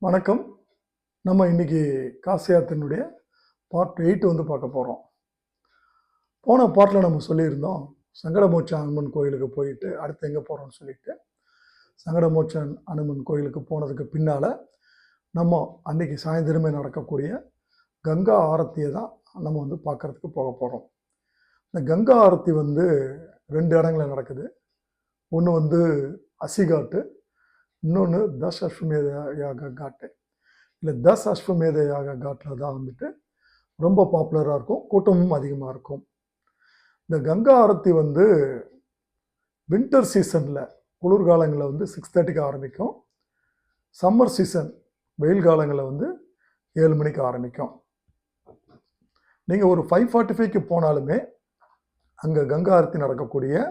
வணக்கம். நம்ம இன்னைக்கு காசி யாத்திரையினுடைய பார்ட் 8 வந்து பார்க்க போறோம். போன பார்ட்ல நம்ம சொல்லியிருந்தோம், சங்கடமோட்ச அனுமன் கோயிலுக்கு போயிட்டு, அடுத்து எங்க போறோம்னு சொல்லிட்டு, சங்கடமோட்ச அனுமன் கோயிலுக்கு போனதுக்கு பின்னால, நம்ம அன்னைக்கு சாயந்தரமே நடக்கக்கூடிய கங்கா ஆரத்திய தான் நம்ம வந்து பார்க்கறதுக்கு போக போறோம். இந்த கங்கா ஆரத்தி வந்து 2 இடங்கள்ல நடக்குது. ஒண்ணு வந்து அசிகாட்டு, இன்னொன்னு தஸ் அஸ்வமேத யாக காட்டு. இல்லை அஸ்வமேத யாக காட்டில் தான் வந்துட்டு ரொம்ப பாப்புலராக இருக்கும், கூட்டமும் அதிகமாக இருக்கும். இந்த கங்கா ஆரத்தி வந்து வின்டர் சீசனில் குளிர்காலங்களில் வந்து 6:30க்கு ஆரம்பிக்கும். சம்மர் சீசன் வெயில் காலங்களில் வந்து 7 மணிக்கு ஆரம்பிக்கும். நீங்கள் ஒரு 5:45க்கு போனாலுமே அங்கே கங்கா ஆரத்தி நடக்கக்கூடிய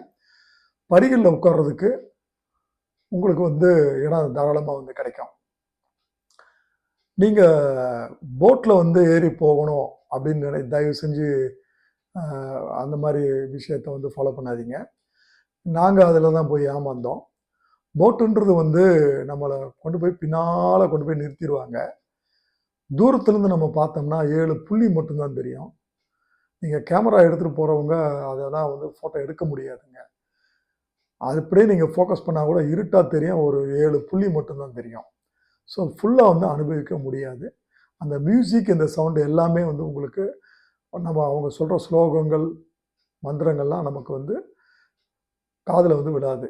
படிகளில் உட்கார்றதுக்கு உங்களுக்கு வந்து இடம் தாராளமாக வந்து கிடைக்கும். நீங்கள் போட்டில் வந்து ஏறி போகணும் அப்படின்னு தயவு செஞ்சு அந்த மாதிரி விஷயத்தை வந்து ஃபாலோ பண்ணாதீங்க. நாங்கள் அதில் தான் போய் ஏமாந்தோம். போட்டுன்றது வந்து நம்மளை கொண்டு போய் பின்னால் கொண்டு போய் நிறுத்திடுவாங்க. தூரத்துலேருந்து நம்ம பார்த்தோம்னா 7 புள்ளி மட்டும்தான் தெரியும். நீங்கள் கேமரா எடுத்துகிட்டு போகிறவங்க அதெல்லாம் வந்து ஃபோட்டோ எடுக்க முடியாதுங்க. அது அப்படியே நீங்கள் ஃபோக்கஸ் பண்ணால் கூட இருட்டாக தெரியும், ஒரு 7 புள்ளி மட்டும்தான் தெரியும். ஸோ ஃபுல்லாக வந்து அனுபவிக்க முடியாது. அந்த மியூசிக், இந்த சவுண்டு எல்லாமே வந்து உங்களுக்கு நம்ம அவங்க சொல்கிற ஸ்லோகங்கள், மந்திரங்கள்லாம் நமக்கு வந்து காதில் வந்து விடாது.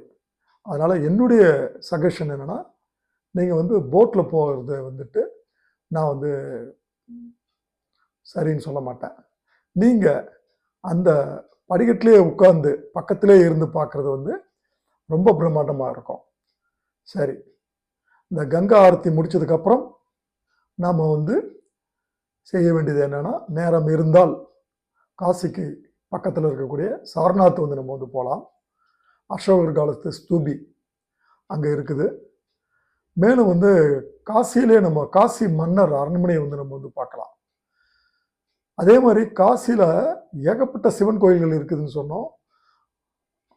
அதனால் என்னுடைய சஜஷன் என்னென்னா, நீங்கள் வந்து போட்டில் போகிறத வந்துட்டு நான் வந்து சரின்னு சொல்ல மாட்டேன். நீங்கள் அந்த படிக்கட்டிலே உட்கார்ந்து பக்கத்திலே இருந்து பார்க்குறது வந்து ரொம்ப பிரம்மாண்டமாக இருக்கும். சரி, இந்த கங்கா ஆரத்தி முடிச்சதுக்கப்புறம் நாம் வந்து செய்ய வேண்டியது என்னென்னா, நேரம் இருந்தால் காசிக்கு பக்கத்தில் இருக்கக்கூடிய சாரநாத் வந்து நம்ம வந்து போகலாம். அசோகர் காலத்து ஸ்தூபி அங்கே இருக்குது. மேலும் வந்து காசியிலே நம்ம காசி மன்னர் அரண்மனையை வந்து நம்ம வந்து பார்க்கலாம். அதே மாதிரி காசியில் ஏகப்பட்ட சிவன் கோயில்கள் இருக்குதுன்னு சொன்னோம்.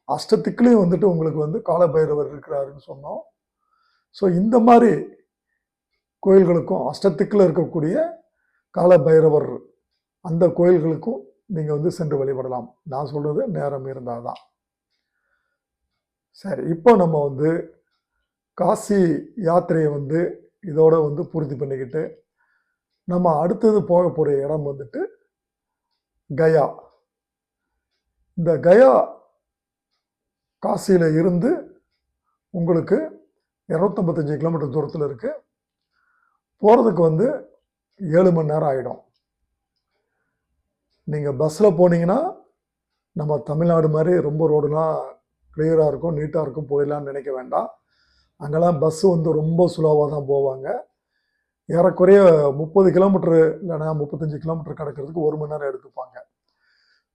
அஷ்டத்திக்குலேயும் வந்துட்டு உங்களுக்கு வந்து காலபைரவர் இருக்கிறாருன்னு சொன்னோம். ஸோ இந்த மாதிரி கோயில்களுக்கும், அஷ்டத்திக்கில் இருக்கக்கூடிய காலபைரவர் அந்த கோயில்களுக்கும் நீங்கள் வந்து சென்று வழிபடலாம். நான் சொல்கிறது நேரம் இருந்தால் தான். சரி, இப்போ நம்ம வந்து காசி யாத்திரையை வந்து இதோட வந்து பூர்த்தி பண்ணிக்கிட்டு நம்ம அடுத்தது போக போகிற இடம் வந்துட்டு கயா. இந்த கயா காசியில் இருந்து உங்களுக்கு 255 கிலோமீட்டர் தூரத்தில் இருக்குது. போகிறதுக்கு வந்து 7 மணி நேரம் ஆகிடும். நீங்கள் பஸ்ஸில் போனீங்கன்னா நம்ம தமிழ்நாடு மாதிரி ரொம்ப ரோடுலாம் கிளியராக இருக்கும், நீட்டாக இருக்கும், போயிடலான்னு நினைக்க வேண்டாம். அங்கெல்லாம் பஸ்ஸு வந்து ரொம்ப ஸ்லோவாக தான் போவாங்க. ஏறக்குறைய 30 கிலோமீட்டரு இல்லைனா 35 கிலோமீட்டர் கிடக்கிறதுக்கு 1 மணி நேரம் எடுத்துப்பாங்க.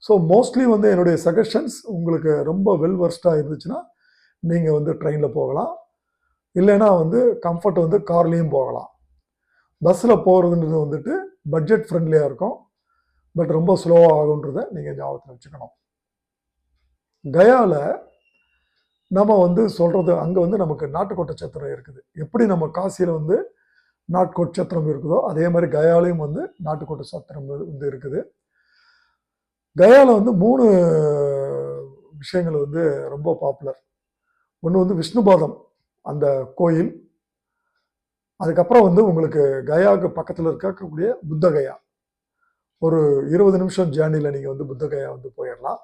ஸோ மோஸ்ட்லி வந்து என்னுடைய சஜஷன்ஸ், உங்களுக்கு ரொம்ப வெல் வர்ஸ்டாக இருந்துச்சுன்னா நீங்கள் வந்து ட்ரெயினில் போகலாம், இல்லைன்னா வந்து கம்ஃபர்ட் வந்து கார்லேயும் போகலாம். பஸ்ஸில் போகிறதுன்றது வந்துட்டு பட்ஜெட் ஃப்ரெண்ட்லியாக இருக்கும், பட் ரொம்ப ஸ்லோவாக ஆகுன்றதை நீங்கள் ஞாபகத்தில் வச்சுக்கணும். கயாவில் நம்ம வந்து சொல்கிறது, அங்கே வந்து நமக்கு நாட்டுக்கோட்டை சத்திரம் இருக்குது. எப்படி நம்ம காசியில் வந்து நாட்டுக்கோட்டை சத்திரம் இருக்குதோ அதே மாதிரி கயாலையும் வந்து நாட்டுக்கோட்டை சத்திரம் வந்து இருக்குது. கயாவில் வந்து 3 விஷயங்கள் வந்து ரொம்ப பாப்புலர். ஒன்று வந்து விஷ்ணுபாதம் அந்த கோயில். அதுக்கப்புறம் வந்து உங்களுக்கு கயாவுக்கு பக்கத்தில் இருக்கக்கூடிய புத்த கயா, ஒரு 20 நிமிஷம் ஜேர்னியில் நீங்கள் வந்து புத்த கயா வந்து போயிடலாம்.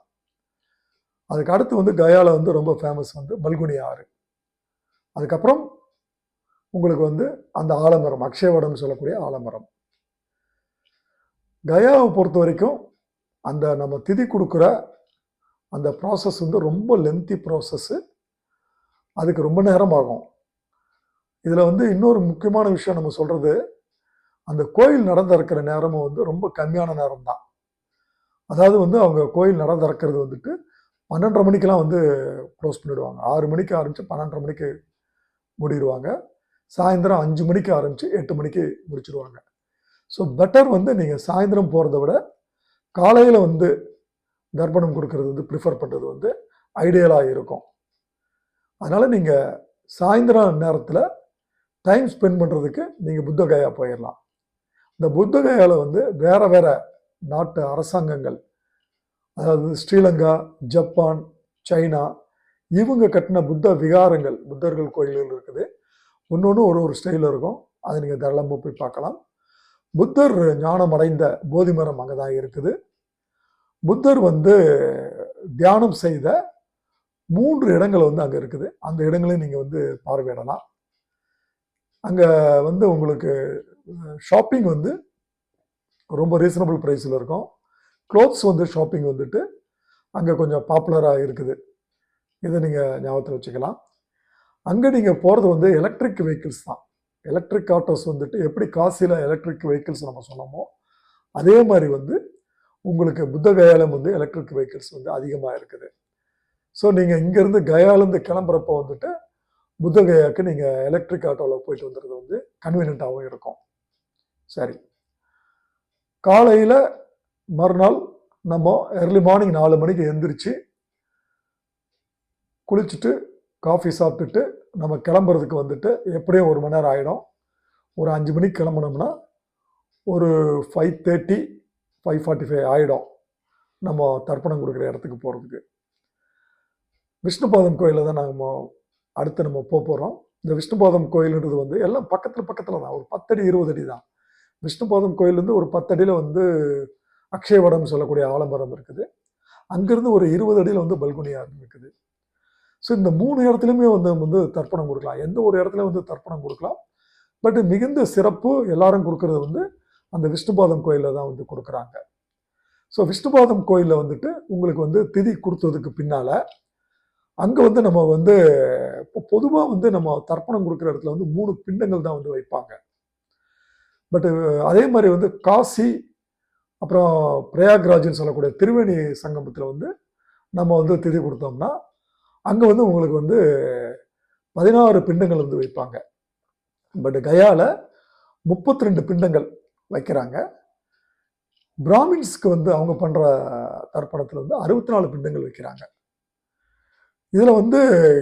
அதுக்கு அடுத்து வந்து கயாவில் வந்து ரொம்ப ஃபேமஸ் வந்து பல்குனி ஆறு. அதுக்கப்புறம் உங்களுக்கு வந்து அந்த ஆலமரம், அக்ஷயவடம்னு சொல்லக்கூடிய ஆலமரம். கயாவை பொறுத்த வரைக்கும் அந்த நம்ம திதி கொடுக்குற அந்த ப்ராசஸ் வந்து ரொம்ப லென்த்தி ப்ராசஸ்ஸு, அதுக்கு ரொம்ப நேரம் ஆகும். இதில் வந்து இன்னொரு முக்கியமான விஷயம் நம்ம சொல்கிறது, அந்த கோயில் நடந்திருக்கிற நேரமும் வந்து ரொம்ப கம்மியான நேரம் தான். அதாவது வந்து அவங்க கோயில் நடந்திருக்கிறது வந்துட்டு 12:30 மணிக்கெலாம் வந்து க்ளோஸ் பண்ணிவிடுவாங்க. 6 மணிக்கு ஆரம்பித்து 12:30 மணிக்கு மூடிடுவாங்க. சாயந்தரம் 5 மணிக்கு ஆரம்பித்து 8 மணிக்கு முடிச்சிடுவாங்க. ஸோ பெட்டர் வந்து நீங்கள் சாயந்தரம் போகிறத விட காலையில் வந்து தர்ப்பணம் கொடுக்கறது வந்து ப்ரிஃபர் பண்ணுறது வந்து ஐடியலாக இருக்கும். அதனால் நீங்கள் சாயந்தரம் நேரத்தில் டைம் ஸ்பெண்ட் பண்ணுறதுக்கு நீங்கள் புத்தகயா போயிடலாம். இந்த புத்தகயாவில் வந்து வேறு வேறு நாட்டு அரசாங்கங்கள், அதாவது ஸ்ரீலங்கா, ஜப்பான், சைனா, இவங்க கட்டின புத்த விகாரங்கள், புத்தர்கள் கோயில்கள் இருக்குது. ஒன்று ஒரு ஒரு ஸ்டைலில் இருக்கும். அதை நீங்கள் தாராளமாக போய் பார்க்கலாம். புத்தர் ஞானம் அடைந்த போதி மரம் அங்கே தான் இருக்குது. புத்தர் வந்து தியானம் செய்த 3 இடங்கள் வந்து அங்கே இருக்குது. அந்த இடங்களையும் நீங்கள் வந்து பார்வையிடலாம். அங்கே வந்து உங்களுக்கு ஷாப்பிங் வந்து ரொம்ப ரீசனபிள் ப்ரைஸில் இருக்கும். க்ளோத்ஸ் வந்து ஷாப்பிங் வந்துட்டு அங்கே கொஞ்சம் பாப்புலராக இருக்குது. இதை நீங்கள் ஞாபகத்தில் வச்சுக்கலாம். அங்கே நீங்கள் போகிறது வந்து எலக்ட்ரிக் வெஹிக்கிள்ஸ் தான். எலக்ட்ரிக் ஆட்டோஸ் வந்துட்டு எப்படி காசியில் எலக்ட்ரிக் வெஹிக்கிள்ஸ் நம்ம சொன்னோமோ அதே மாதிரி வந்து உங்களுக்கு புத்த கயாலம் வந்து எலக்ட்ரிக் வெஹிக்கிள்ஸ் வந்து அதிகமாக இருக்குது. ஸோ நீங்கள் இங்கேருந்து கயாலேருந்து கிளம்புறப்போ வந்துட்டு புத்த கயாவுக்கு நீங்கள் எலக்ட்ரிக் ஆட்டோவில் போயிட்டு வந்துடுறது வந்து கன்வீனியண்ட்டாகவும் இருக்கும். சரி, காலையில் மறுநாள் நம்ம ஏர்லி மார்னிங் 4 மணிக்கு எழுந்திரிச்சு குளிச்சுட்டு காஃபி சாப்பிட்டுட்டு நம்ம கிளம்புறதுக்கு வந்துட்டு எப்படியும் 1 மணி நேரம் ஆகிடும். ஒரு 5 மணிக்கு கிளம்புனோம்னா ஒரு 5:30, 5:45 ஆகிடும் நம்ம தர்ப்பணம் கொடுக்குற இடத்துக்கு போகிறதுக்கு. விஷ்ணுபாதம் கோயிலில் தான் நாங்கள் அடுத்து நம்ம போகிறோம். இந்த விஷ்ணுபாதம் கோயிலுன்றது வந்து எல்லாம் பக்கத்தில் தான், ஒரு 10 அடி 20 அடி தான். விஷ்ணுபாதம் கோயிலேருந்து ஒரு 10 அடியில் வந்து அக்ஷயவடம் சொல்லக்கூடிய ஆலமரம் இருக்குது. அங்கேருந்து ஒரு 20 அடியில் வந்து பல்குனியார் இருக்குது. ஸோ இந்த 3 இடத்துலையுமே வந்து தர்ப்பணம் கொடுக்கலாம். எந்த ஒரு இடத்துல வந்து தர்ப்பணம் கொடுக்கலாம். பட் மிகுந்த சிறப்பு எல்லாரும் கொடுக்கறது வந்து அந்த விஷ்ணுபாதம் கோயிலில் தான் வந்து கொடுக்குறாங்க. ஸோ விஷ்ணுபாதம் கோயிலில் வந்துட்டு உங்களுக்கு வந்து திதி கொடுத்ததுக்கு பின்னால் அங்கே வந்து நம்ம வந்து இப்போ பொதுவாக வந்து நம்ம தர்ப்பணம் கொடுக்குற இடத்துல வந்து 3 பிண்டங்கள் தான் வந்து வைப்பாங்க. பட்டு அதே மாதிரி வந்து காசி அப்புறம் பிரயாக்ராஜ்னு சொல்லக்கூடிய திருவேணி சங்கமத்தில் வந்து நம்ம வந்து திதி கொடுத்தோம்னா அங்கே வந்து உங்களுக்கு வந்து 16 பிண்டங்கள் வந்து வைப்பாங்க. பட் கயாவில் 32 பிண்டங்கள் வைக்கிறாங்க. பிராமின்ஸ்க்கு வந்து அவங்க பண்ணுற தர்ப்பணத்தில் வந்து 64 பிண்டங்கள் வைக்கிறாங்க. இதில் வந்து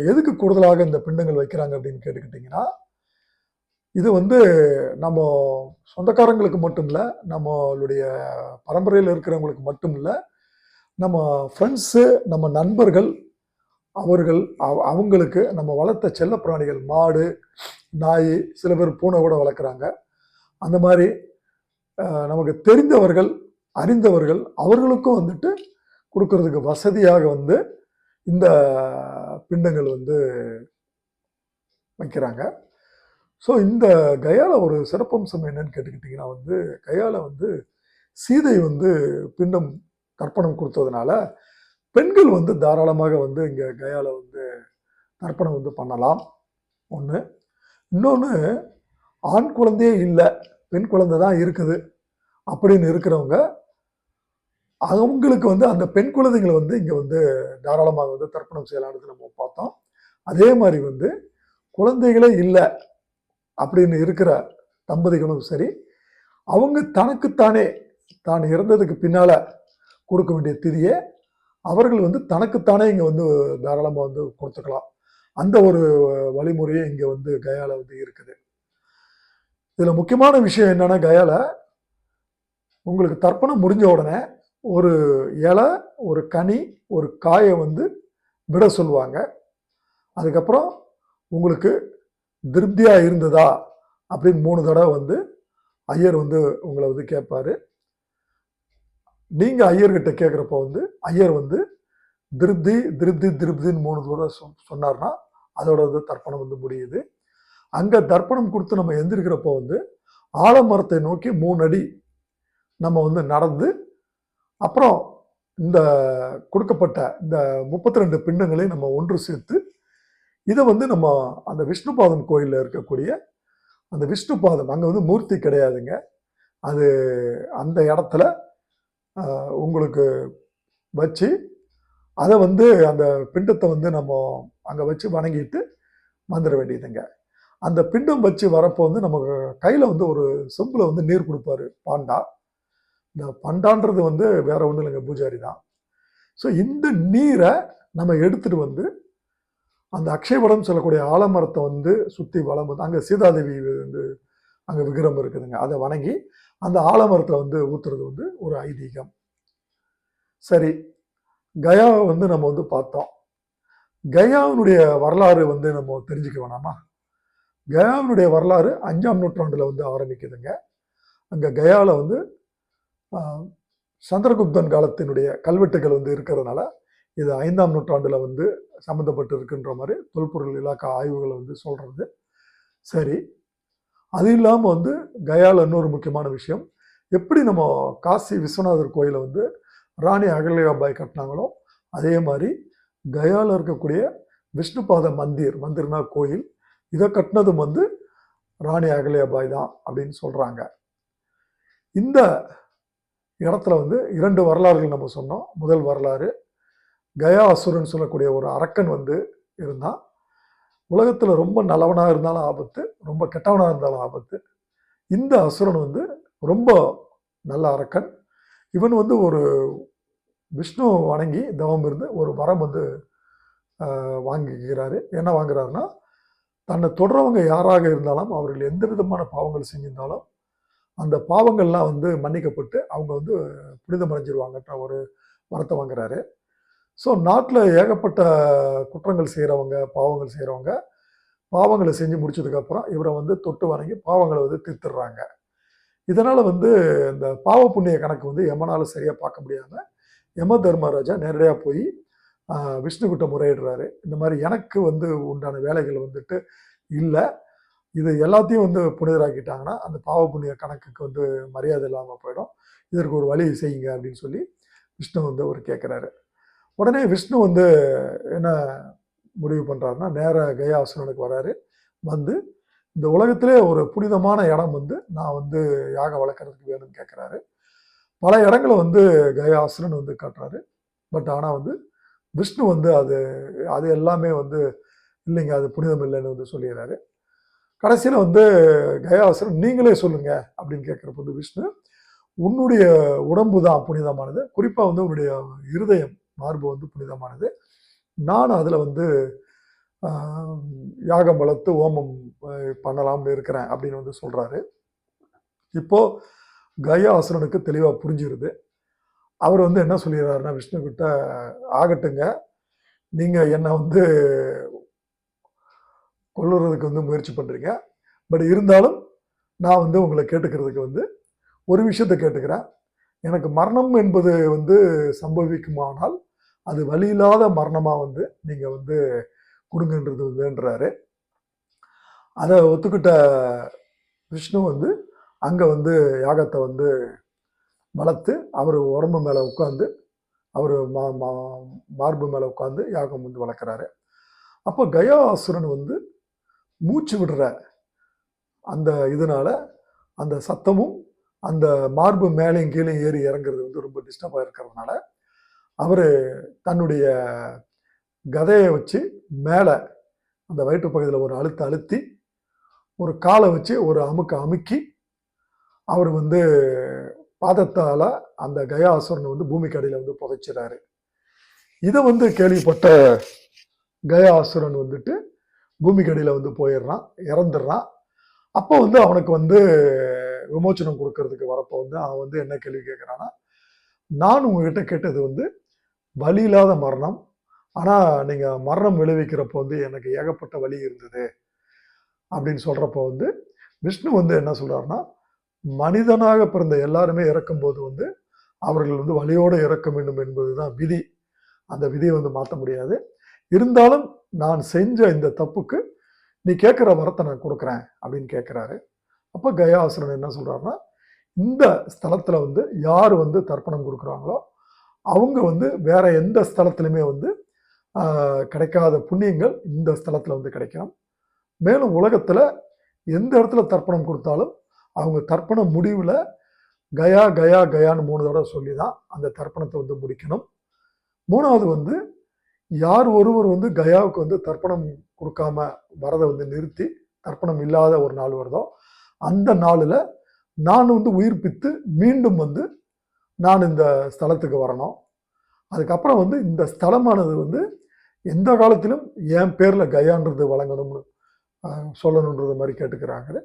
எதுக்கு கூடுதலாக இந்த பிண்டங்கள் வைக்கிறாங்க அப்படின்னு கேட்டுக்கிட்டிங்கன்னா, இது வந்து நம்ம சொந்தக்காரங்களுக்கு மட்டும் இல்லை, நம்மளுடைய பரம்பரையில் இருக்கிறவங்களுக்கு மட்டும் இல்லை, நம்ம ஃப்ரெண்ட்ஸு, நம்ம நண்பர்கள், அவங்களுக்கு நம்ம வளர்த்த செல்ல பிராணிகள், மாடு, நாய், சில பேர் பூனை கூட வளர்க்குறாங்க. அந்த மாதிரி நமக்கு தெரிந்தவர்கள், அறிந்தவர்கள், அவர்களுக்கும் வந்துட்டு கொடுக்கறதுக்கு வசதியாக வந்து இந்த பிண்டங்கள் வந்து வைக்கிறாங்க. ஸோ இந்த கயாவில் ஒரு சிறப்பம்சம் என்னன்னு கேட்டுக்கிட்டிங்கன்னா வந்து கயாவில் வந்து சீதை வந்து பிண்டம் தர்ப்பணம் கொடுத்ததுனால பெண்கள் வந்து தாராளமாக வந்து இங்கே கயாவில் வந்து தர்ப்பணம் வந்து பண்ணலாம். ஒன்று. இன்னொன்று, ஆண் குழந்தையே இல்லை, பெண் குழந்தை தான் இருக்குது அப்படின்னு இருக்கிறவங்க, அவங்களுக்கு வந்து அந்த பெண் குழந்தைங்களை வந்து இங்கே வந்து தாராளமாக வந்து தர்ப்பணம் செய்யலான்னு நம்ம பார்த்தோம். அதே மாதிரி வந்து குழந்தைகளே இல்லை அப்படின்னு இருக்கிற தம்பதிகளும் சரி, அவங்க தனக்குத்தானே தான் இறந்ததுக்கு பின்னால் கொடுக்க வேண்டிய திதியை அவர்கள் வந்து தனக்குத்தானே இங்கே வந்து தாராளமாக வந்து கொடுத்துக்கலாம். அந்த ஒரு வழிமுறையே இங்கே வந்து கயாவில் வந்து இருக்குது. இதில் முக்கியமான விஷயம் என்னன்னா, கயாவில் உங்களுக்கு தர்ப்பணம் முடிஞ்ச உடனே ஒரு இலை, ஒரு கனி, ஒரு காயை வந்து விட சொல்லுவாங்க. அதுக்கப்புறம் உங்களுக்கு திருப்தியாக இருந்ததா அப்படின்னு 3 தடவை வந்து ஐயர் வந்து உங்களை வந்து கேட்பாரு. நீங்கள் ஐயர்கிட்ட கேட்குறப்போ வந்து ஐயர் வந்து திருப்தி திருப்தி திருப்தின்னு 3 தடவை சொன்னார்னா அதோட வந்து தர்ப்பணம் வந்து முடியுது. அங்கே தர்ப்பணம் கொடுத்து நம்ம எந்திரிக்கிறப்போ வந்து ஆலமரத்தை நோக்கி 3 அடி நம்ம வந்து நடந்து, அப்புறம் இந்த கொடுக்கப்பட்ட இந்த 32 பிண்டங்களையும் நம்ம ஒன்று சேர்த்து இதை வந்து நம்ம அந்த விஷ்ணுபாதம் கோயிலில் இருக்கக்கூடிய அந்த விஷ்ணுபாதம், அங்கே வந்து மூர்த்தி கிடையாதுங்க, அது அந்த இடத்துல உங்களுக்கு வச்சு அதை வந்து அந்த பிண்டத்தை வந்து நம்ம அங்கே வச்சு வணங்கிட்டு வந்துட வேண்டியதுங்க. அந்த பிண்டம் வச்சு வரப்போ வந்து நமக்கு கையில் வந்து ஒரு செம்பில் வந்து நீர் கொடுப்பாரு பாண்டா. இந்த பண்டான்றது வந்து வேற ஒன்றும் இல்லைங்க, பூஜாரி தான். ஸோ இந்த நீரை நம்ம எடுத்துட்டு வந்து அந்த அக்ஷயவடம் சொல்லக்கூடிய ஆலமரத்தை வந்து சுற்றி வலம் வந்து அங்கே சீதாதேவி வந்து அங்கே விக்கிரம் இருக்குதுங்க. அதை வணங்கி அந்த ஆலமரத்தில் வந்து ஊத்துறது வந்து ஒரு ஐதீகம். சரி, கயாவை வந்து நம்ம வந்து பார்த்தோம். கயாவினுடைய வரலாறு வந்து நம்ம தெரிஞ்சுக்க வேணாமா? கயாவினுடைய வரலாறு 5ஆம் நூற்றாண்டில் வந்து ஆரம்பிக்குதுங்க. அங்கே கயாவில் வந்து சந்திரகுப்தன் காலத்தினுடைய கல்வெட்டுகள் வந்து இருக்கிறதுனால இது 5ஆம் நூற்றாண்டில் வந்து சம்மந்தப்பட்டு இருக்குன்ற மாதிரி தொல்பொருள் இலாக்கா ஆய்வுகளை வந்து சொல்கிறது. சரி, அது இல்லாமல் வந்து கயாவில் இன்னொரு முக்கியமான விஷயம், எப்படி நம்ம காசி விஸ்வநாதர் கோயிலை வந்து ராணி அகல்யாபாய் கட்டினாங்களோ அதே மாதிரி கயாவில் இருக்கக்கூடிய விஷ்ணுபாத மந்திர்னா கோயில், இதை கட்டினதும் வந்து ராணி அகல்யாபாய் தான் அப்படின்னு சொல்கிறாங்க. இந்த இடத்துல வந்து 2 வரலாறுகள் நம்ம சொன்னோம். முதல் வரலாறு, கயா அசுரன் சொல்லக்கூடிய ஒரு அரக்கன் வந்து இருந்தான். உலகத்தில் ரொம்ப நல்லவனாக இருந்தாலும் ஆபத்து, ரொம்ப கெட்டவனாக இருந்தாலும் ஆபத்து. இந்த அசுரன் வந்து ரொம்ப நல்ல அரக்கன். இவன் வந்து ஒரு விஷ்ணு வணங்கி தவம் இருந்து ஒரு வரம் வந்து வாங்கிக்கிறாரு. என்ன வாங்குறாருன்னா, தன்னை தொடர்றவங்க யாராக இருந்தாலும் அவர்கள் எந்த விதமான பாவங்கள் செஞ்சிருந்தாலும் அந்த பாவங்கள்லாம் வந்து மன்னிக்கப்பட்டு அவங்க வந்து புனிதம் அடைஞ்சிருவாங்கன்ற ஒரு வரத்தை வாங்குறாரு. ஸோ நாட்டில் ஏகப்பட்ட குற்றங்கள் செய்கிறவங்க, பாவங்கள் செய்கிறவங்க பாவங்களை செஞ்சு முடிச்சதுக்கப்புறம் இவரை வந்து தொட்டு வணங்கி பாவங்களை வந்து தீர்த்துடுறாங்க. இதனால் வந்து இந்த பாவ புண்ணிய கணக்கு வந்து யமனால் சரியாக பார்க்க முடியாமல் யம தர்மராஜா நேரடியாக போய் விஷ்ணுகிட்ட முறையிடுறாரு. இந்த மாதிரி எனக்கு வந்து உண்டான வேலைகள் வந்துட்டு இல்லை, இது எல்லாத்தையும் வந்து புனிதராக்கிட்டாங்கன்னா அந்த பாவ புண்ணிய கணக்குக்கு வந்து மரியாதை இல்லாமல் போயிடும், இதற்கு ஒரு வழி செய்யுங்க அப்படின்னு சொல்லி விஷ்ணு வந்து அவர் கேட்குறாரு. உடனே விஷ்ணு வந்து என்ன முடிவு பண்ணுறாருன்னா, நேராக கயா அசுரனுக்கு வராரு. வந்து இந்த உலகத்திலே ஒரு புனிதமான இடம் வந்து நான் வந்து யாகம் வளர்க்குறதுக்கு வேணும்னு கேட்குறாரு. பல இடங்களை வந்து கயா அசுரன் வந்து காட்டுறாரு. பட் ஆனால் வந்து விஷ்ணு வந்து அது எல்லாமே வந்து இல்லைங்க, அது புனிதம் இல்லைன்னு வந்து சொல்லிடுறாரு. கடைசியில் வந்து கயா அசுரன் நீங்களே சொல்லுங்க அப்படின்னு கேட்குறப்ப வந்து விஷ்ணு, உன்னுடைய உடம்பு தான் புனிதமானது, குறிப்பாக வந்து உன்னுடைய இருதயம் மார்பு வந்து புனிதமானது, நான் அதில் வந்து யாகம் வளர்த்து ஓமம் பண்ணலாம்னு இருக்கிறேன் அப்படின்னு வந்து சொல்கிறாரு. இப்போது கயா அசுரனுக்கு தெளிவாக புரிஞ்சிருது. அவர் வந்து என்ன சொல்லிடுறாருன்னா விஷ்ணு கிட்ட, ஆகட்டுங்க, நீங்கள் என்னை வந்து கொல்லுறதுக்கு வந்து முயற்சி பண்ணுறீங்க, பட் இருந்தாலும் நான் வந்து உங்களை கேட்டுக்கிறதுக்கு வந்து ஒரு விஷயத்தை கேட்டுக்கிறேன். எனக்கு மரணம் என்பது வந்து சம்பவிக்குமானால் அது வழி இல்லாத மரணமாக வந்து நீங்கள் வந்து கொடுங்கன்றது வேண்டுறாரு. அதை ஒத்துக்கிட்ட விஷ்ணு வந்து அங்கே வந்து யாகத்தை வந்து வளர்த்து அவர் உடம்பு மேலே உட்காந்து அவர் மார்பு மேலே உட்காந்து யாகம் வந்து வளர்க்குறாரு. அப்போ கயா அசுரன் வந்து மூச்சு விடுற அந்த இதனால அந்த சத்தமும் அந்த மார்பு மேலேயும் கீழே ஏறி இறங்குறது வந்து ரொம்ப டிஸ்டர்பாக இருக்கிறதுனால அவர் தன்னுடைய கதையை வச்சு மேலே அந்த வயிற்று பகுதியில் ஒரு அழுத்தி ஒரு காலை வச்சு ஒரு அமுக்கி அவர் வந்து பாதத்தால் அந்த கயா அசுரனை வந்து பூமிக்கு அடியில் வந்து புதைச்சிறாரு. இதை வந்து கேள்விப்பட்ட கயா அசுரன் வந்துட்டு பூமிக்கு அடியில் வந்து போயிடுறான், இறந்துடுறான். அப்போ வந்து அவனுக்கு வந்து விமோச்சனம் கொடுக்கறதுக்கு வரப்போ வந்து அவன் வந்து என்ன கேள்வி கேட்குறான்னா, நான் உங்ககிட்ட கேட்டது வந்து வலி இல்லாத மரணம், ஆனால் நீங்கள் மரணம் விளைவிக்கிறப்போ வந்து எனக்கு ஏகப்பட்ட வலி இருந்தது அப்படின்னு சொல்கிறப்போ வந்து விஷ்ணு வந்து என்ன சொல்கிறாருன்னா, மனிதனாக பிறந்த எல்லாருமே இறக்கும்போது வந்து அவர்கள் வந்து வலியோடு இறக்க வேண்டும் என்பது தான் விதி. அந்த விதியை வந்து மாற்ற முடியாது. இருந்தாலும் நான் செஞ்ச இந்த தப்புக்கு நீ கேட்குற வரத்தை நான் கொடுக்குறேன் அப்படின்னு கேட்குறாரு. அப்போ கயா அசுரன் என்ன சொல்கிறாருன்னா, இந்த ஸ்தலத்தில் வந்து யார் வந்து தர்ப்பணம் கொடுக்குறாங்களோ அவங்க வந்து வேற எந்த ஸ்தலத்துலையுமே வந்து கிடைக்காத புண்ணியங்கள் இந்த ஸ்தலத்தில் வந்து கிடைக்கும். மேலும் உலகத்தில் எந்த இடத்துல தர்ப்பணம் கொடுத்தாலும் அவங்க தர்ப்பண முடிவில் கயா கயா கயான்னு 3 தடவை சொல்லி தான் அந்த தர்ப்பணத்தை வந்து முடிக்கணும். 3வது வந்து யார் ஒருவர் வந்து கயாவுக்கு வந்து தர்ப்பணம் கொடுக்காம வரதை வந்து நிறுத்தி தர்ப்பணம் இல்லாத ஒரு நாள் வருதோ அந்த நாளில் நான் வந்து உயிர்ப்பித்து மீண்டும் வந்து நான் இந்த ஸ்தலத்துக்கு வரணும். அதுக்கப்புறம் வந்து இந்த ஸ்தலமானது வந்து எந்த காலத்திலும் என் பேரில் கயான்றது வழங்கணும்னு சொல்லணுன்றது மாதிரி கேட்டுக்கிறாங்க.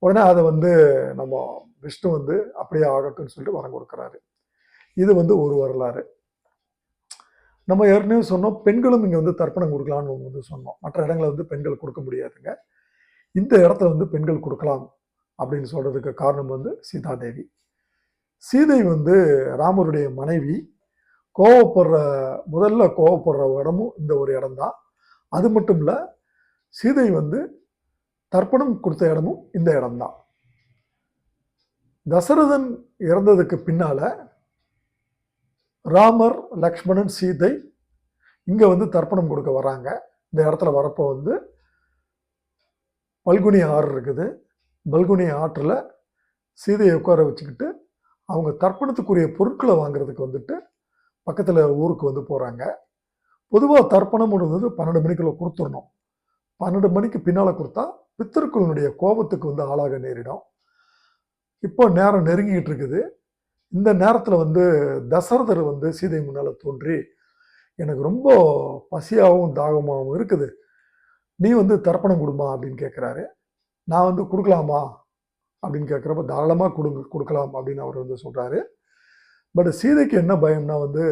உடனே அதை வந்து நம்ம விஷ்ணு வந்து அப்படியே ஆகட்டும்னு சொல்லிட்டு வரம் கொடுக்குறாரு. இது வந்து ஒரு வரலாறு. நம்ம ஏற்கனவே சொன்னோம், பெண்களும் இங்கே வந்து தர்ப்பணம் கொடுக்கலான்னு வந்து சொன்னோம். மற்ற இடங்களை வந்து பெண்கள் கொடுக்க முடியாதுங்க. இந்த இடத்துல வந்து பெண்கள் கொடுக்கலாம் அப்படின்னு சொல்றதுக்கு காரணம் வந்து சீதாதேவி. சீதை வந்து ராமருடைய மனைவி. முதல்ல கோவப்படுற இடமும் இந்த ஒரு இடம்தான். அது மட்டும் இல்லை, சீதை வந்து தர்ப்பணம் கொடுத்த இடமும் இந்த இடம்தான். தசரதன் இறந்ததுக்கு பின்னால ராமர், லக்ஷ்மணன், சீதை இங்க வந்து தர்ப்பணம் கொடுக்க வராங்க. இந்த இடத்துல வரப்போ வந்து பல்குனி ஆறு இருக்குது. பல்குனி ஆற்றுல சீதையை உட்கார வச்சுக்கிட்டு அவங்க தர்ப்பணத்துக்குரிய பொருட்களை வாங்குறதுக்கு வந்துட்டு பக்கத்தில் ஊருக்கு வந்து போகிறாங்க. பொதுவாக தர்ப்பணம் வந்து 12 மணிக்குள்ள கொடுத்துடணும். 12 மணிக்கு பின்னால் கொடுத்தா பித்தர்களுடைய கோபத்துக்கு வந்து ஆளாக நேரிடும். இப்போ நேரம் நெருங்கிட்டு இருக்குது. இந்த நேரத்தில் வந்து தசரதர் வந்து சீதை முன்னால் தோன்றி, எனக்கு ரொம்ப பசியாகவும் தாகமாகவும் இருக்குது, நீ வந்து தர்ப்பணம் கொடுமா அப்படின்னு கேட்குறாரு. நான் வந்து கொடுக்கலாமா அப்படின்னு கேட்குறப்ப தாராளமாக கொடுக்கலாம் அப்படின்னு அவர் வந்து சொல்கிறாரு. பட் சீதைக்கு என்ன பயம்னா வந்து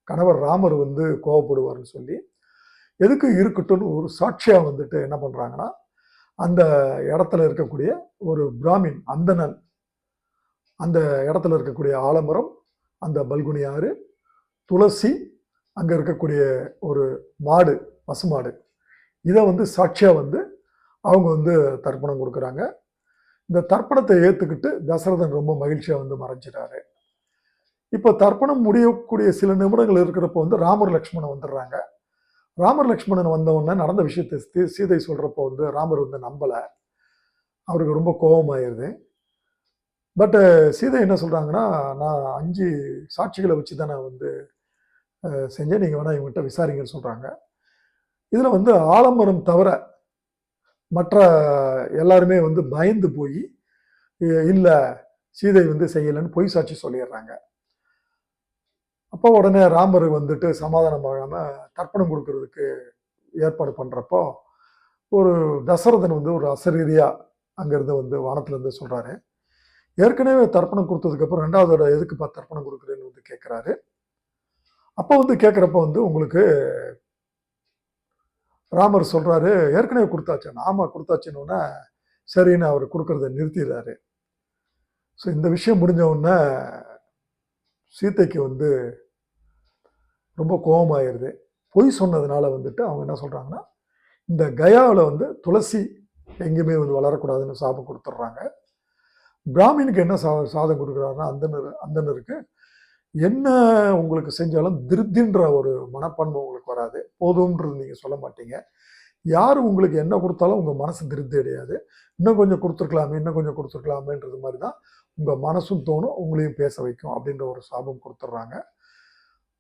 கணவர் ராமர் வந்து கோவப்படுவார்னு சொல்லி, எதுக்கு இருக்கட்டும்னு ஒரு சாட்சியாக வந்துட்டு என்ன பண்ணுறாங்கன்னா, அந்த இடத்துல இருக்கக்கூடிய ஒரு பிராமின் அந்தணன், அந்த இடத்துல இருக்கக்கூடிய ஆலமரம், அந்த பல்குனி ஆறு, துளசி, அங்கே இருக்கக்கூடிய ஒரு மாடு, பசுமாடு, இதை வந்து சாட்சியாக வந்து அவங்க வந்து தர்ப்பணம் கொடுக்குறாங்க. இந்த தர்ப்பணத்தை ஏற்றுக்கிட்டு தசரதன் ரொம்ப மகிழ்ச்சியாக வந்து மறைஞ்சிட்டாரு. இப்போ தர்ப்பணம் முடியக்கூடிய சில நிமிடங்கள் இருக்கிறப்போ வந்து ராமர் லக்ஷ்மணன் வந்துடுறாங்க. ராமர் லக்ஷ்மணன் வந்தவுடனே நடந்த விஷயத்தை சீதை சொல்கிறப்போ வந்து ராமர் வந்து நம்பலை. அவருக்கு ரொம்ப கோபமாயிருது. பட்டு சீதை என்ன சொல்கிறாங்கன்னா, நான் 5 சாட்சிகளை வச்சு தான் நான் வந்து செஞ்சேன், நீங்கள் வேணால் இவங்ககிட்ட விசாரிங்கன்னு சொல்கிறாங்க. இதில் வந்து ஆலமரம் தவிர மற்ற எல்லாருமே வந்து பயந்து போய், இல்லை சீதை வந்து செய்யலைன்னு பொய் சாட்சி சொல்லிடுறாங்க. அப்போ உடனே ராமர் வந்துட்டு சமாதானமாகாமல் தர்ப்பணம் கொடுக்கறதுக்கு ஏற்பாடு பண்ணுறப்போ ஒரு தசரதன் வந்து ஒரு அசரீதியாக அங்கேருந்து வந்து வானத்துலேருந்து சொல்கிறாரு, ஏற்கனவே தர்ப்பணம் கொடுத்ததுக்கப்புறம் 2வது தடவை எதுக்குப்பா தர்ப்பணம் கொடுக்குறேன்னு வந்து கேட்குறாரு. அப்போ வந்து கேட்குறப்ப வந்து உங்களுக்கு ராமர் சொல்கிறாரு, ஏற்கனவே கொடுத்தாச்சு. ஆமாம் கொடுத்தாச்சுன்னு சரின்னு அவர் கொடுக்கறத நிறுத்திடுறாரு. ஸோ இந்த விஷயம் முடிஞ்ச உடனே சீதைக்கு வந்து ரொம்ப கோபமாயிருது. பொய் சொன்னதுனால வந்துட்டு அவங்க என்ன சொல்கிறாங்கன்னா, இந்த கயாவில் வந்து துளசி எங்கேயுமே வந்து வளரக்கூடாதுன்னு சாபம் கொடுத்துட்றாங்க. பிராமினுக்கு என்ன சாதம் கொடுக்குறாருன்னா, அந்தனருக்கு என்ன உங்களுக்கு செஞ்சாலும் திருப்தின்ற ஒரு மனப்பான்மை உங்களுக்கு வராது. போதும்ன்றது நீங்கள் சொல்ல மாட்டீங்க. யார் உங்களுக்கு என்ன கொடுத்தாலும் உங்கள் மனசு திருப்தி அடையாது. இன்னும் கொஞ்சம் கொடுத்துருக்கலாமே, இன்னும் கொஞ்சம் கொடுத்துருக்கலாமேன்றது மாதிரி தான் உங்கள் மனசும் தோணும், உங்களையும் பேச வைக்கும் அப்படின்ற ஒரு சாபம் கொடுத்துட்றாங்க.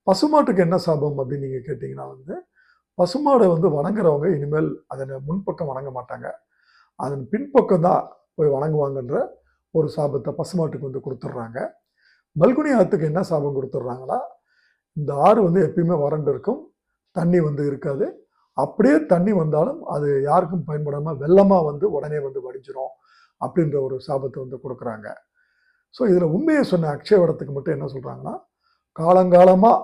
பசுமாட்டுக்கு என்ன சாபம் அப்படின்னு நீங்கள் கேட்டிங்கன்னா வந்து, பசுமாடை வந்து வணங்குறவங்க இனிமேல் அதனை முன்பக்கம் வணங்க மாட்டாங்க, அதன் பின்பக்கம் தான் போய் வணங்குவாங்கன்ற ஒரு சாபத்தை பசுமாட்டுக்கு வந்து கொடுத்துட்றாங்க. பல்குனி ஆற்றுக்கு என்ன சாபம் கொடுத்துட்றாங்கன்னா, இந்த ஆறு வந்து எப்பயுமே வறண்டு இருக்கும், தண்ணி வந்து இருக்காது. அப்படியே தண்ணி வந்தாலும் அது யாருக்கும் பயன்படாமல் வெள்ளமாக வந்து உடனே வந்து வடிஞ்சிரும் அப்படின்ற ஒரு சாபத்தை வந்து கொடுக்குறாங்க. ஸோ இதில் உண்மையை சொன்ன அக்ஷயவடத்துக்கு மட்டும் என்ன சொல்கிறாங்கன்னா, காலங்காலமாக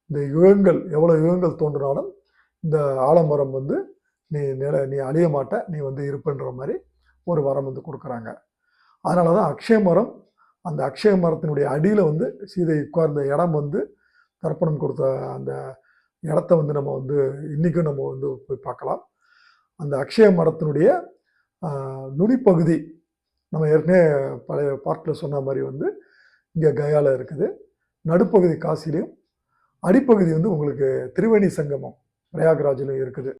இந்த யுகங்கள் எவ்வளோ யுகங்கள் தோன்றினாலும் இந்த ஆலமரம் வந்து நீ அழிய மாட்ட, நீ வந்து இருப்புன்ற மாதிரி ஒரு வரம் வந்து கொடுக்குறாங்க. அதனால தான் அக்ஷய மரம், அந்த அக்ஷய மரத்தினுடைய அடியில் வந்து சீதை உட்கார்ந்த இடம் வந்து தர்ப்பணம் கொடுத்த அந்த இடத்த வந்து நம்ம வந்து இன்றைக்கும் நம்ம வந்து போய் பார்க்கலாம். அந்த அக்ஷய மரத்தினுடைய நுனிப்பகுதி நம்ம ஏற்கனவே பழைய பார்ட்டில் சொன்ன மாதிரி வந்து இங்கே கயாவில் இருக்குது. நடுப்பகுதி காசிலையும், அடிப்பகுதி வந்து உங்களுக்கு திரிவேணி சங்கமம் பிரயாக்ராஜிலும் இருக்குது.